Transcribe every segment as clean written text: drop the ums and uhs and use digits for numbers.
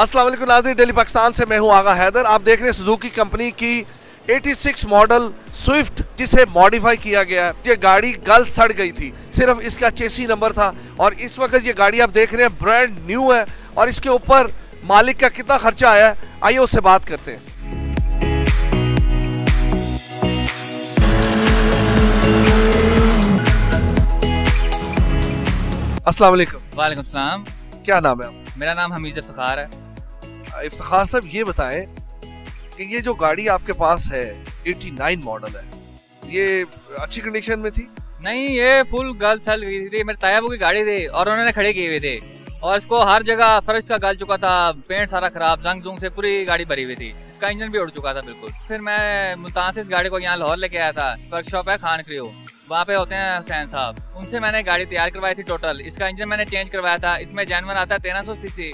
अस्सलाम वालेकुम नाज़रीन, डेली पाकिस्तान से मैं हूं आगा हैदर। आप देख रहे हैं सुजुकी कंपनी की 86 मॉडल स्विफ्ट, जिसे मॉडिफाई किया गया है। ये गाड़ी गल सड़ गई थी, सिर्फ इसका चेसी नंबर था और इस वक्त ये गाड़ी आप देख रहे हैं ब्रांड न्यू है। और इसके ऊपर मालिक का कितना खर्चा आया है, आइए उससे बात करते हैं। अस्सलाम वालेकुम। वालेकुम सलाम। क्या नाम है आपका? मेरा नाम हमीद इफ्तिखार है। इफ्तिखार साहब, ये बताएं कि ये जो गाड़ी आपके पास है 89 मॉडल है, ये अच्छी कंडीशन में थी? नहीं, ये फुल गल चल गई थी। मेरे तायाबू की गाड़ी थी और उन्होंने खड़े किए हुए थे और इसको हर जगह फर्श का गल चुका था, पेंट सारा खराब, जंग जुंग से पूरी गाड़ी भरी हुई थी। इसका इंजन भी उड़ चुका था बिल्कुल। फिर मैं मुल्तान से इस गाड़ी को यहाँ लाहौर लेके आया था। वर्कशॉप है खान क्रियो, वहाँ पे होते हैं हुसैन साहब, उनसे मैंने गाड़ी तैयार करवाई थी टोटल। इसका इंजन मैंने चेंज करवाया था। इसमें जेनवन आता है 1300 सीसी,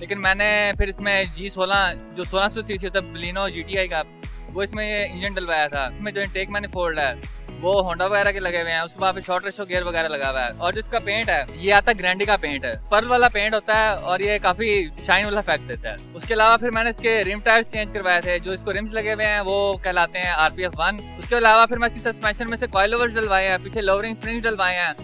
लेकिन मैंने फिर इसमें G16 जो 1600 सीसी होता है बलिनो GTI का, वो इसमें ये इंजन डलवाया था। इसमें जो इंटेक मैंने फोल्ड है वो होंडा वगैरह के लगे हुए हैं। उसके बाद शॉर्ट रेशो गियर वगैरह लगा हुआ है। और जो इसका पेंट है ये आता है ग्रैंडी का पेंट है, पर्ल वाला पेंट होता है और ये काफी शाइन वाला इफेक्ट देता है। उसके अलावा फिर मैंने इसके रिम टायर्स चेंज करवाए थे। जो इसको रिम्स लगे हुए हैं वो कहलाते हैं RPF 1। उसके अलावा फिर मैं इसकी सस्पेंशन में से कॉइल ओवर्स डलवाए हैं, पीछे लोवरिंग स्प्रिंग डलवाए हैं।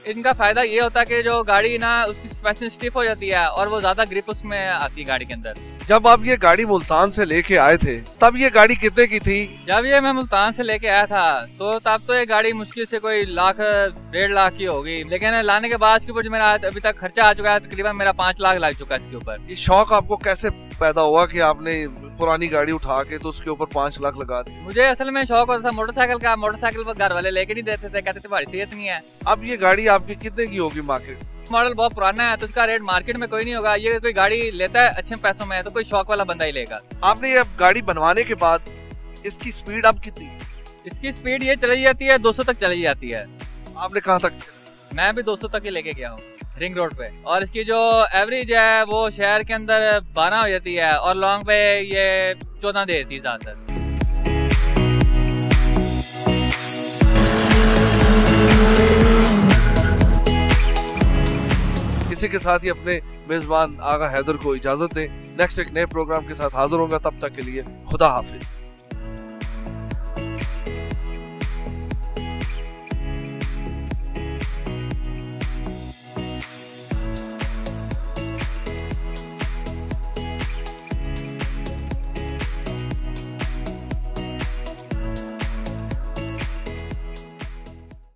इनका फायदा ये होता है कि जो गाड़ी ना उसकी सस्पेंशन स्टिफ हो जाती है और वो ज्यादा ग्रिप उसमें आती है गाड़ी के अंदर। जब आप ये गाड़ी मुल्तान से लेके आए थे तब ये गाड़ी कितने की थी? जब ये मैं मुल्तान से लेके आया था तो तब तो ये गाड़ी मुश्किल से कोई लाख 1.5 लाख की होगी, लेकिन लाने के बाद इसके ऊपर जो मेरा अभी तक खर्चा आ चुका है तकरीबन मेरा 5 लाख लग चुका है इसके ऊपर। ये शौक आपको कैसे पैदा हुआ कि आपने पुरानी गाड़ी उठा के तो उसके ऊपर 5 लाख लगा दी? मुझे असल में शौक होता था मोटरसाइकिल का। मोटरसाइकिल पर घर वाले लेके नहीं देते थे, कहते थे भारी सेहत नहीं है। अब ये गाड़ी आपकी कितने की होगी मार्केट? मॉडल बहुत पुराना है तो इसका रेट मार्केट में कोई नहीं होगा। ये कोई गाड़ी लेता है अच्छे पैसों में तो कोई शौक वाला बंदा ही लेगा। आपने ये गाड़ी बनवाने के बाद इसकी स्पीड अब कितनी? इसकी स्पीड ये चली जाती है 200 तक चली जाती है। आपने कहाँ तक? मैं भी 200 तक ही लेके गया हूँ रिंग रोड पे। और इसकी जो एवरेज है वो शहर के अंदर 12 हो जाती है और लॉन्ग पे ये 14 दे देती है ज्यादातर। इसी के साथ ही अपने मेजबान आगा हैदर को इजाजत दें। नेक्स्ट एक नए प्रोग्राम के साथ हाजिर होगा, तब तक के लिए खुदा हाफिज।